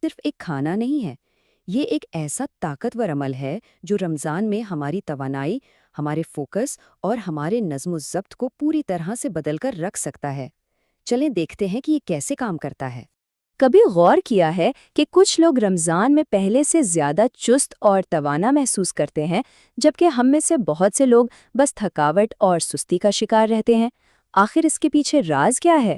صرف ایک کھانا نہیں ہے، یہ ایک ایسا طاقتور عمل ہے جو رمضان میں ہماری توانائی، ہمارے فوکس اور ہمارے نظم و ضبط کو پوری طرح سے بدل کر رکھ سکتا ہے۔ چلیں دیکھتے ہیں کہ یہ کیسے کام کرتا ہے۔ کبھی غور کیا ہے کہ کچھ لوگ رمضان میں پہلے سے زیادہ چست اور توانا محسوس کرتے ہیں، جبکہ ہم میں سے بہت سے لوگ بس تھکاوٹ اور سستی کا شکار رہتے ہیں؟ آخر اس کے پیچھے راز کیا ہے؟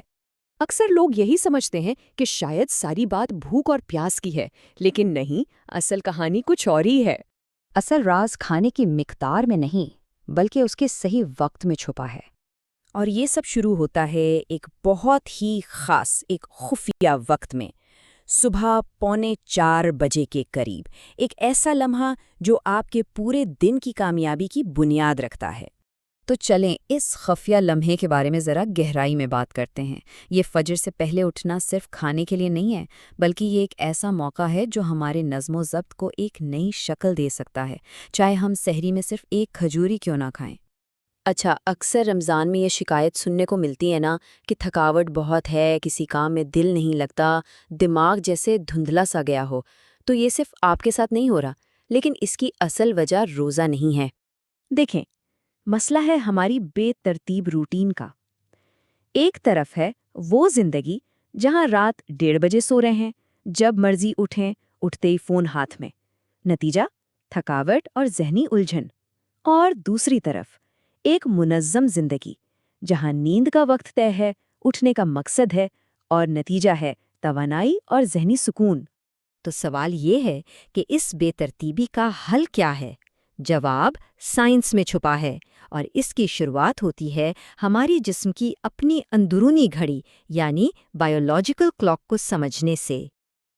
اکثر لوگ یہی سمجھتے ہیں کہ شاید ساری بات بھوک اور پیاس کی ہے، لیکن نہیں، اصل کہانی کچھ اور ہی ہے۔ اصل راز کھانے کی مقدار میں نہیں، بلکہ اس کے صحیح وقت میں چھپا ہے۔ اور یہ سب شروع ہوتا ہے ایک بہت ہی خاص، ایک خفیہ وقت میں، صبح 3:45 بجے کے قریب، ایک ایسا لمحہ جو آپ کے پورے دن کی کامیابی کی بنیاد رکھتا ہے۔ تو چلیں اس خفیہ لمحے کے بارے میں ذرا گہرائی میں بات کرتے ہیں۔ یہ فجر سے پہلے اٹھنا صرف کھانے کے لیے نہیں ہے، بلکہ یہ ایک ایسا موقع ہے جو ہمارے نظم و ضبط کو ایک نئی شکل دے سکتا ہے، چاہے ہم سحری میں صرف ایک کھجوری کیوں نہ کھائیں۔ اچھا، اکثر رمضان میں یہ شکایت سننے کو ملتی ہے نا کہ تھکاوٹ بہت ہے، کسی کام میں دل نہیں لگتا، دماغ جیسے دھندلا سا گیا ہو۔ تو یہ صرف آپ کے ساتھ نہیں ہو رہا، لیکن اس کی اصل وجہ روزہ نہیں ہے۔ دیکھیں، مسئلہ ہے ہماری بے ترتیب روٹین کا۔ ایک طرف ہے وہ زندگی جہاں رات 1:30 بجے سو رہے ہیں، جب مرضی اٹھیں، اٹھتے ہی فون ہاتھ میں، نتیجہ تھکاوٹ اور ذہنی الجھن۔ اور دوسری طرف ایک منظم زندگی جہاں نیند کا وقت طے ہے، اٹھنے کا مقصد ہے، اور نتیجہ ہے توانائی اور ذہنی سکون۔ تو سوال یہ ہے کہ اس بے ترتیبی کا حل کیا ہے؟ جواب سائنس میں چھپا ہے، اور اس کی شروعات ہوتی ہے ہماری جسم کی اپنی اندرونی گھڑی، یعنی بائیولوجیکل کلاک کو سمجھنے سے۔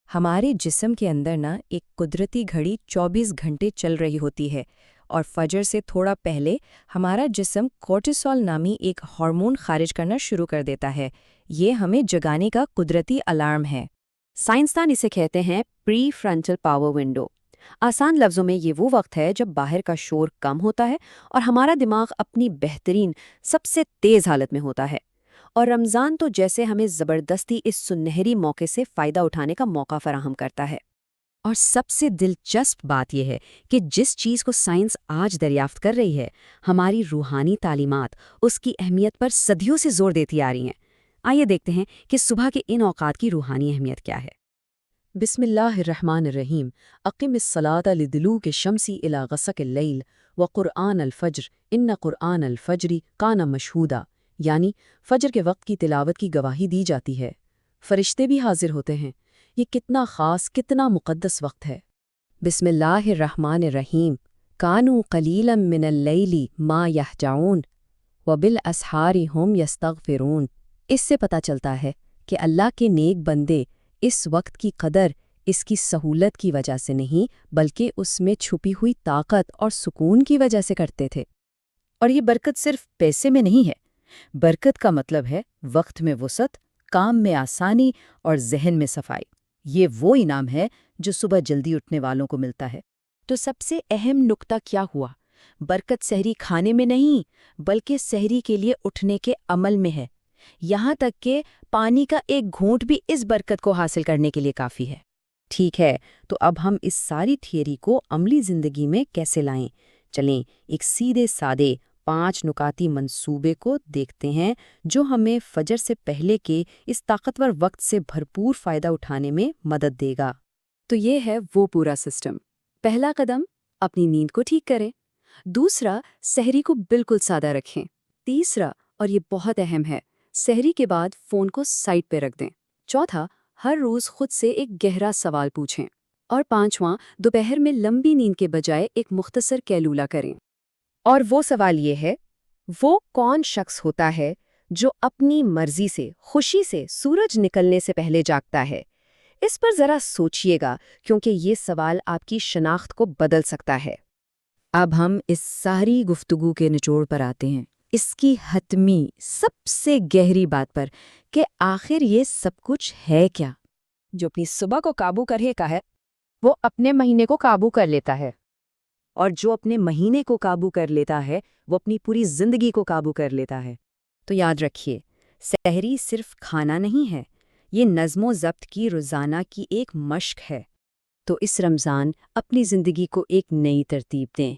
ہمارے جسم کے اندر ایک قدرتی گھڑی 24 گھنٹے چل رہی ہوتی ہے، اور فجر سے تھوڑا پہلے ہمارا جسم کورٹیسول نامی ایک ہارمون خارج کرنا شروع کر دیتا ہے۔ یہ ہمیں جگانے کا قدرتی الارم ہے۔ سائنسدان اسے کہتے ہیں پری فرنٹل پاور ونڈو۔ آسان لفظوں میں یہ وہ وقت ہے جب باہر کا شور کم ہوتا ہے اور ہمارا دماغ اپنی بہترین، سب سے تیز حالت میں ہوتا ہے۔ اور رمضان تو جیسے ہمیں زبردستی اس سنہری موقع سے فائدہ اٹھانے کا موقع فراہم کرتا ہے۔ اور سب سے دلچسپ بات یہ ہے کہ جس چیز کو سائنس آج دریافت کر رہی ہے، ہماری روحانی تعلیمات اس کی اہمیت پر صدیوں سے زور دیتی آ رہی ہیں۔ آئیے دیکھتے ہیں کہ صبح کے ان اوقات کی روحانی اہمیت کیا ہے۔ بسم اللہ الرحمن الرحیم۔ اقم الصلاۃ لدلوک الشمس الی غسق اللیل وقرآن الفجر ان قرآن الفجر کان مشہودا، یعنی فجر کے وقت کی تلاوت کی گواہی دی جاتی ہے، فرشتے بھی حاضر ہوتے ہیں۔ یہ کتنا خاص، کتنا مقدس وقت ہے۔ بسم اللہ الرحمن الرحیم۔ کانوا قلیلا من اللیل ما یہجعون وبالاسحار هم یستغفرون۔ اس سے پتہ چلتا ہے کہ اللہ کے نیک بندے اس وقت کی قدر اس کی سہولت کی وجہ سے نہیں، بلکہ اس میں چھپی ہوئی طاقت اور سکون کی وجہ سے کرتے تھے۔ اور یہ برکت صرف پیسے میں نہیں ہے، برکت کا مطلب ہے وقت میں وسعت، کام میں آسانی اور ذہن میں صفائی۔ یہ وہ انعام ہے جو صبح جلدی اٹھنے والوں کو ملتا ہے۔ تو سب سے اہم نکتہ کیا ہوا؟ برکت سحری کھانے میں نہیں، بلکہ سحری کے لیے اٹھنے کے عمل میں ہے۔ یہاں تک کہ پانی کا ایک گھونٹ بھی اس برکت کو حاصل کرنے کے لیے کافی ہے۔ ٹھیک ہے، تو اب ہم اس ساری تھیوری کو عملی زندگی میں کیسے لائیں؟ چلیں ایک سیدھے سادے 5 نکاتی منصوبے کو دیکھتے ہیں جو ہمیں فجر سے پہلے کے اس طاقتور وقت سے بھرپور فائدہ اٹھانے میں مدد دے گا۔ تو یہ ہے وہ پورا سسٹم۔ پہلا قدم، اپنی نیند کو ٹھیک کریں۔ دوسرا، سحری کو بالکل سادہ رکھیں۔ تیسرا، اور یہ بہت اہم ہے، سحری کے بعد فون کو سائٹ پہ رکھ دیں۔ چوتھا، ہر روز خود سے ایک گہرا سوال پوچھیں۔ اور پانچواں، دوپہر میں لمبی نیند کے بجائے ایک مختصر قیلولہ کریں۔ اور وہ سوال یہ ہے، وہ کون شخص ہوتا ہے جو اپنی مرضی سے، خوشی سے سورج نکلنے سے پہلے جاگتا ہے؟ اس پر ذرا سوچئے گا، کیونکہ یہ سوال آپ کی شناخت کو بدل سکتا ہے۔ اب ہم اس ساری گفتگو کے نچوڑ پر آتے ہیں، اس کی حتمی سب سے گہری بات پر کہ آخر یہ سب کچھ ہے کیا؟ جو اپنی صبح کو قابو کرے کا ہے، وہ اپنے مہینے کو قابو کر لیتا ہے۔ اور جو اپنے مہینے کو قابو کر لیتا ہے، وہ اپنی پوری زندگی کو قابو کر لیتا ہے۔ تو یاد رکھیے، سحری صرف کھانا نہیں ہے، یہ نظم و ضبط کی روزانہ کی ایک مشق ہے۔ تو اس رمضان اپنی زندگی کو ایک نئی ترتیب دیں،